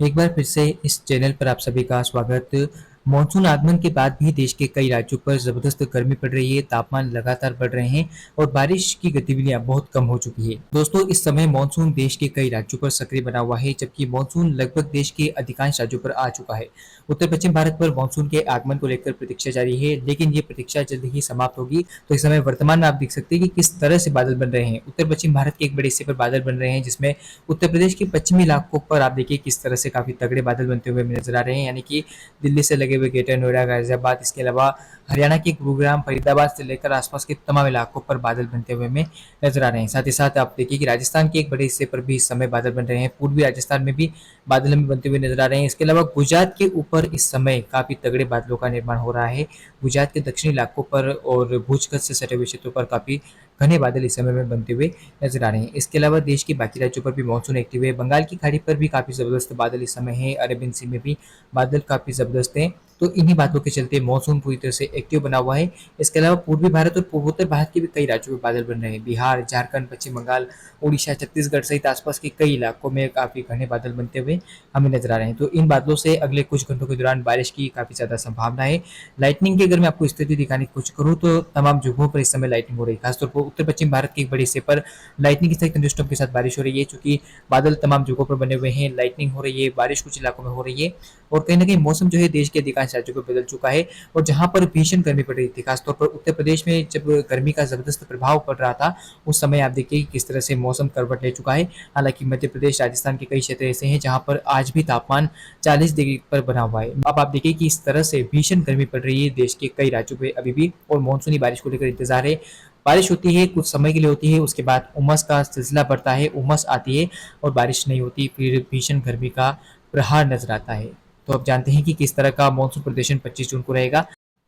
एक बार फिर से इस चैनल पर आप सभी का स्वागत। मॉनसून आगमन के बाद भी देश के कई राज्यों पर ज़बरदस्त गर्मी पड़ रही है, तापमान लगातार बढ़ रहे हैं और बारिश की गतिविधियां बहुत कम हो चुकी है। दोस्तों, इस समय मॉनसून देश के कई राज्यों पर सक्रिय बना हुआ है, जबकि मॉनसून लगभग देश के अधिकांश राज्यों पर आ चुका है। उत्तर पश्चिम भारत पर मॉनसून के आगमन को लेकर प्रतीक्षा जारी है, लेकिन ये प्रतीक्षा जल्द ही समाप्त होगी। तो इस समय वर्तमान में आप देख सकते हैं कि किस तरह से बादल बन रहे हैं। उत्तर पश्चिम भारत के एक बड़े हिस्से पर बादल बन रहे हैं, जिसमें उत्तर प्रदेश के पश्चिमी इलाकों पर आप देखिए किस तरह से काफ़ी तगड़े बादल बनते हुए हमें नजर आ रहे हैं। यानी कि दिल्ली से लगे हुए ग्रेटर नोएडा, गाजियाबाद, इसके अलावा हरियाणा के गुरुग्राम, फरीदाबाद से लेकर आसपास के तमाम इलाकों पर बादल बनते हुए हमें नजर आ रहे हैं। साथ ही साथ आप देखिए कि राजस्थान के एक बड़े हिस्से पर भी इस समय बादल बन रहे हैं। पूर्वी राजस्थान में भी बादल हमें बनते हुए नजर आ रहे हैं। इसके अलावा गुजरात के ऊपर इस समय काफ़ी तगड़े बादलों का निर्माण हो रहा है। गुजरात के दक्षिणी इलाकों पर और भुज कच्छ से सटे हुए क्षेत्रों पर काफ़ी घने बादल इस समय में बनते हुए नजर आ रहे हैं। इसके अलावा देश के बाकी राज्यों पर भी मानसून एक्टिव है। बंगाल की खाड़ी पर भी काफ़ी ज़बरदस्त बादल इस समय है। अरेबियन सी में भी बादल काफ़ी ज़बरदस्त हैं। तो इन्हीं बातों के चलते मानसून पूरी तरह से एक्टिव बना हुआ है। इसके अलावा पूर्वी भारत और पूर्वोत्तर भारत के भी कई राज्यों में बादल बन रहे हैं। बिहार, झारखंड, पश्चिम बंगाल, उड़ीसा, छत्तीसगढ़ सहित आसपास के कई इलाकों में काफ़ी घने बादल बनते हुए हमें नजर आ रहे हैं। तो इन बादलों से अगले कुछ घंटों के दौरान बारिश की काफ़ी ज़्यादा संभावना है। लाइटनिंग की अगर मैं आपको स्थिति दिखाने की कोशिश करूँ तो तमाम जगहों पर इस समय लाइटनिंग हो रही है। खासतौर पर उत्तर पश्चिम भारत के एक बड़े हिस्से पर लाइटनिंग के साथ थंडरस्टॉर्म के साथ बारिश हो रही है, चूंकि बादल तमाम जगहों पर बने हुए हैं, लाइटनिंग हो रही है, बारिश कुछ इलाकों में हो रही है और कहीं ना कहीं मौसम जो है देश के अधिकांश राज्यों पर बदल चुका है। और जहां पर भीषण गर्मी पड़ रही थी, खासतौर पर उत्तर प्रदेश में जब गर्मी का जबरदस्त प्रभाव पड़ रहा था, उस समय आप देखिए कि किस तरह से मौसम करवट ले चुका है। हालांकि मध्य प्रदेश, राजस्थान के कई क्षेत्र ऐसे हैं जहां पर आज भी तापमान 40 डिग्री पर बना हुआ है। अब आप देखिए कि इस तरह से भीषण गर्मी पड़ रही है देश के कई राज्यों में अभी भी, और मानसूनी बारिश को लेकर इंतजार है। बारिश होती है, कुछ समय के लिए होती है, उसके बाद उमस का सिलसिला बढ़ता है, उमस आती है और बारिश नहीं होती, फिर भीषण गर्मी का प्रहार नजर आता है। तो अब जानते हैं कि किस तरह का मानसून प्रदर्शन 25 जून को रहेगा।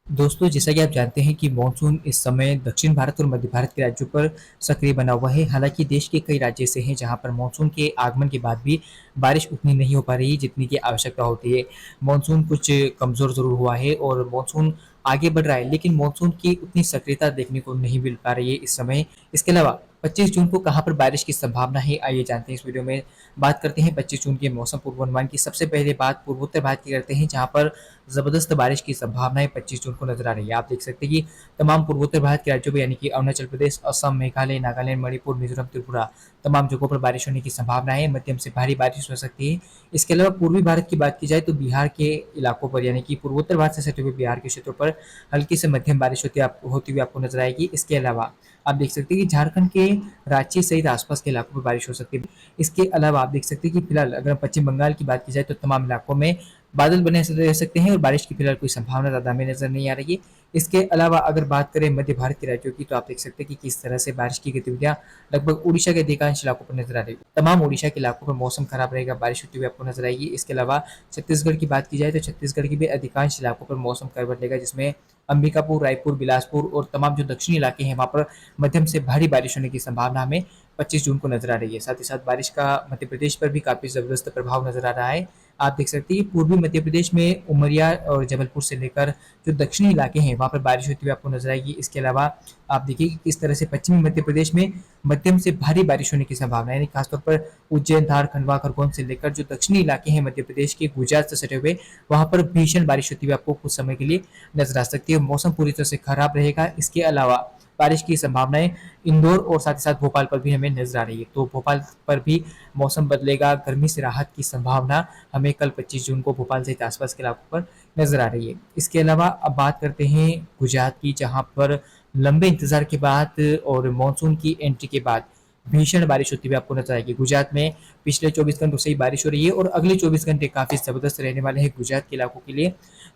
दोस्तों, जैसा कि आप जानते हैं कि मानसून इस समय दक्षिण भारत और मध्य भारत के राज्यों पर सक्रिय बना हुआ है। हालांकि देश के कई राज्य ऐसे हैं जहां पर मानसून के आगमन के बाद भी बारिश उतनी नहीं हो पा रही जितनी की आवश्यकता होती है। मानसून कुछ कमज़ोर ज़रूर हुआ है और मानसून आगे बढ़ रहा है, लेकिन मानसून की उतनी सक्रियता देखने को नहीं मिल पा रही है इस समय। इसके अलावा 25 जून को कहां पर बारिश की संभावना है, आइए जानते हैं इस वीडियो में। बात करते हैं 25 जून के मौसम पूर्वानुमान की। सबसे पहले बात पूर्वोत्तर भारत की करते हैं, जहां पर ज़बरदस्त बारिश की संभावनाएं 25 जून को नजर आ रही है। आप देख सकते हैं कि तमाम पूर्वोत्तर भारत के राज्यों में, यानी कि अरुणाचल प्रदेश, असम, मेघालय, नागालैंड, मणिपुर, मिजोरम, त्रिपुरा, तमाम जगहों पर बारिश होने की संभावना है। मध्यम से भारी बारिश हो सकती है। इसके अलावा पूर्वी भारत की बात की जाए तो बिहार के इलाकों पर, यानी कि पूर्वोत्तर भारत से सटे हुए बिहार के क्षेत्रों पर हल्की से मध्यम बारिश होती हुई आपको नजर आएगी। इसके अलावा आप देख सकते हैं कि झारखंड के रांची सहित आसपास के इलाकों में बारिश हो सकती है। इसके अलावा आप देख सकते हैं कि फिलहाल अगर पश्चिम बंगाल की बात की जाए तो तमाम इलाकों में बादल बने से रह सकते हैं और बारिश की फिलहाल कोई संभावना ज़्यादा हमें नजर नहीं आ रही है। इसके अलावा अगर बात करें मध्य भारत के राज्यों की, तो आप देख सकते हैं कि किस तरह से बारिश की गतिविधियां लगभग उड़ीसा के अधिकांश इलाकों पर नजर आ रही है। तमाम उड़ीसा के इलाकों पर मौसम खराब रहेगा, बारिश होती हुई आपको नजर आएगी। इसके अलावा छत्तीसगढ़ की बात की जाए तो छत्तीसगढ़ के भी अधिकांश इलाकों पर मौसम करवट लेगा, जिसमें अंबिकापुर, रायपुर, बिलासपुर और तमाम जो दक्षिणी इलाके हैं वहाँ पर मध्यम से भारी बारिश होने की संभावना हमें 25 जून को नजर आ रही है। साथ ही साथ बारिश का मध्य प्रदेश पर भी काफ़ी ज़बरदस्त प्रभाव नजर आ रहा है। आप देख सकते हैं पूर्वी मध्य प्रदेश में उमरिया और जबलपुर से लेकर जो दक्षिणी इलाके हैं वहाँ पर बारिश होती हुई आपको नजर आएगी। इसके अलावा आप देखिए कि किस तरह से पश्चिमी मध्य प्रदेश में मध्यम से भारी बारिश होने की संभावना है, यानी खासतौर पर उज्जैन, धार, खंडवा, खरगोन से लेकर जो दक्षिणी इलाके हैं मध्य प्रदेश के, गुजरात से सटे हुए, वहाँ पर भीषण बारिश होती हुई आपको कुछ समय के लिए नजर आ सकती है। मौसम पूरी तरह से खराब रहेगा। इसके अलावा बारिश की संभावनाएं इंदौर और साथ ही साथ भोपाल पर भी हमें नजर आ रही है। तो भोपाल पर भी मौसम बदलेगा, गर्मी से राहत की संभावना हमें कल 25 जून को भोपाल सहित आसपास के इलाकों पर नजर आ रही है। इसके अलावा अब बात करते हैं गुजरात की, जहां पर लंबे इंतजार के बाद और मानसून की एंट्री के बाद भीषण बारिश होती हुई आपको नजर आएगी। गुजरात में पिछले 24 घंटों से ही बारिश हो रही है और अगले 24 घंटे काफी जबरदस्त रहने वाले हैं गुजरात के इलाकों के लिए।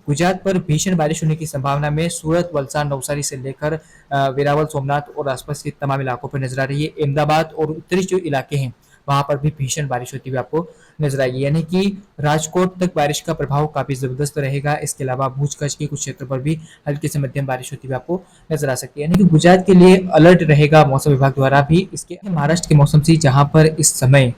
गुजरात पर भीषण बारिश होने की संभावना में सूरत, वलसाड, नवसारी से लेकर वेरावल, सोमनाथ और आसपास के तमाम इलाकों पर नजर आ रही है। अहमदाबाद और उत्तरी जो इलाके हैं वहां पर भी भीषण बारिश होती हुई आपको नजर आएगी, यानी कि राजकोट तक बारिश का प्रभाव काफी जबरदस्त रहेगा। इसके अलावा भूज कच्छ के कुछ क्षेत्रों पर भी हल्की से मध्यम बारिश होती हुई आपको नजर आ सकती है, यानी कि गुजरात के लिए अलर्ट रहेगा मौसम विभाग द्वारा भी। इसके महाराष्ट्र के मौसम से, जहां पर इस समय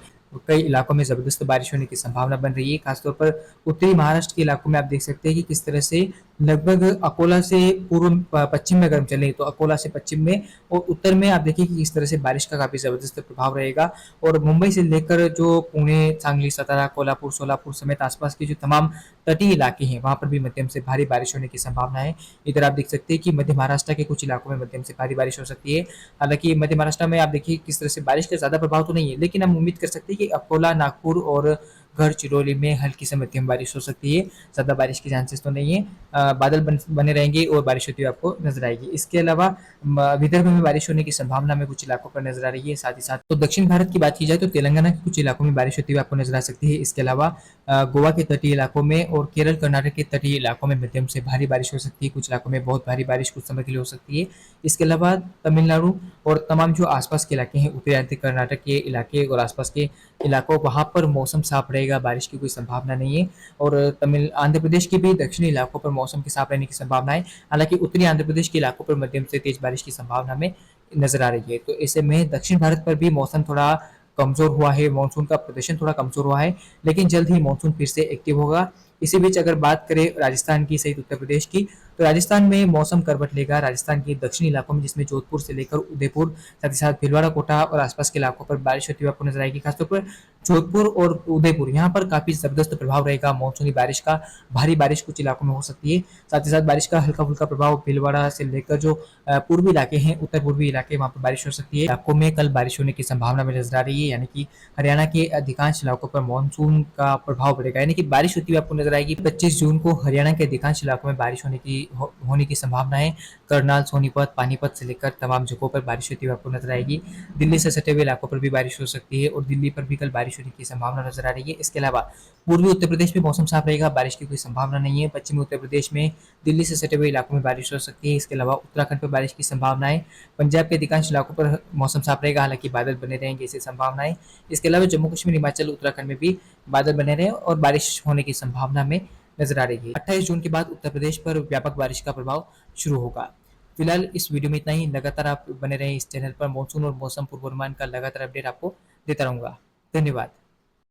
कई इलाकों में जबरदस्त बारिश होने की संभावना बन रही है। खासतौर पर उत्तरी महाराष्ट्र के इलाकों में आप देख सकते हैं कि किस तरह से लगभग अकोला से पूर्व पश्चिम में अगर हम चलें तो अकोला से पश्चिम में और उत्तर में आप देखिए कि इस तरह से बारिश का काफ़ी ज़बरदस्त प्रभाव रहेगा। और मुंबई से लेकर जो पुणे, सांगली, सातारा, कोल्हापुर, सोलापुर समेत आसपास के जो तमाम तटीय इलाके हैं, वहाँ पर भी मध्यम से भारी बारिश होने की संभावना है। इधर आप देख सकते हैं कि मध्य महाराष्ट्र के कुछ इलाकों में मध्यम से भारी बारिश हो सकती है। हालाँकि मध्य महाराष्ट्र में आप देखिए किस तरह से बारिश का ज़्यादा प्रभाव तो नहीं है, लेकिन हम उम्मीद कर सकते हैं कि अकोला, नागपुर और गढ़चिरौली में हल्की से मध्यम बारिश हो सकती है। ज़्यादा बारिश के चांसेस तो नहीं है। बादल बने रहेंगे और बारिश होती हुई आपको नजर आएगी। इसके अलावा विदर्भ में बारिश होने की संभावना में कुछ इलाकों पर नजर आ रही है। साथ ही साथ तो दक्षिण भारत की बात की जाए तो तेलंगाना के कुछ इलाकों में बारिश होती हुई आपको नजर आ सकती है। इसके अलावा गोवा के तटीय इलाकों में और केरल, कर्नाटक के तटीय इलाकों में मध्यम से भारी बारिश हो सकती है। कुछ इलाकों में बहुत भारी बारिश कुछ समय के लिए हो सकती है। इसके अलावा तमिलनाडु और तमाम जो आसपास के इलाके हैं, उत्तरी आंध्र कर्नाटक के इलाके और आसपास के इलाकों, वहाँ पर मौसम साफ रहेगा, बारिश की कोई संभावना नहीं है। और तमिल आंध्र प्रदेश के भी दक्षिणी इलाकों पर मौसम के साफ रहने की संभावना है। हालांकि उत्तरी आंध्र प्रदेश के इलाकों पर मध्यम से तेज बारिश की संभावना में नजर आ रही है। तो ऐसे में दक्षिण भारत पर भी मौसम थोड़ा कमजोर हुआ है, मानसून का प्रदर्शन थोड़ा कमजोर हुआ है, लेकिन जल्द ही मानसून फिर से एक्टिव होगा। इसी बीच अगर बात करें राजस्थान की सहित उत्तर प्रदेश की, तो राजस्थान में मौसम करवट लेगा। राजस्थान के दक्षिणी इलाकों में जिसमें जोधपुर से लेकर उदयपुर, साथ ही साथ भीलवाड़ा, कोटा और आसपास के इलाकों पर बारिश होती हुई आपको नजर आएगी। खासतौर पर जोधपुर और उदयपुर, यहाँ पर काफी जबरदस्त प्रभाव रहेगा मानसूनी बारिश का। भारी बारिश कुछ इलाकों में हो सकती है। साथ ही साथ बारिश का हल्का फुल्का प्रभाव भीलवाड़ा से लेकर जो पूर्वी इलाके हैं, उत्तर पूर्वी इलाके, वहाँ पर बारिश हो सकती है। इलाकों में कल बारिश होने की संभावना में नजर आ रही है, यानी कि हरियाणा के अधिकांश इलाकों पर मानसून का प्रभाव पड़ेगा, यानी कि बारिश होती हुई आपको नजर आएगी। 25 जून को हरियाणा के अधिकांश इलाकों में बारिश होने की संभावना है। करनाल, सोनीपत, पानीपत से लेकर तमाम जगहों पर बारिश होती हुई आपको नजर आएगी। दिल्ली से सटे हुए इलाकों पर भी बारिश हो सकती है और दिल्ली पर भी कल बारिश होने की संभावना नजर आ रही है। इसके अलावा पूर्वी उत्तर प्रदेश में मौसम साफ रहेगा, बारिश की कोई संभावना नहीं है। पश्चिमी उत्तर प्रदेश में दिल्ली से सटे हुए इलाकों में बारिश हो सकती है। इसके अलावा उत्तराखंड पर बारिश की संभावना है। पंजाब के अधिकांश इलाकों पर मौसम साफ रहेगा, हालांकि बादल बने रहेंगे, ऐसी संभावना है। इसके अलावा जम्मू कश्मीर, हिमाचल, उत्तराखंड में भी बादल बने रहे और बारिश होने की संभावना में नजर आ रही है। 28 जून के बाद उत्तर प्रदेश पर व्यापक बारिश का प्रभाव शुरू होगा। फिलहाल इस वीडियो में इतना ही। लगातार आप बने रहें इस चैनल पर। मॉनसून और मौसम पूर्वानुमान का लगातार अपडेट आपको देता रहूंगा। धन्यवाद।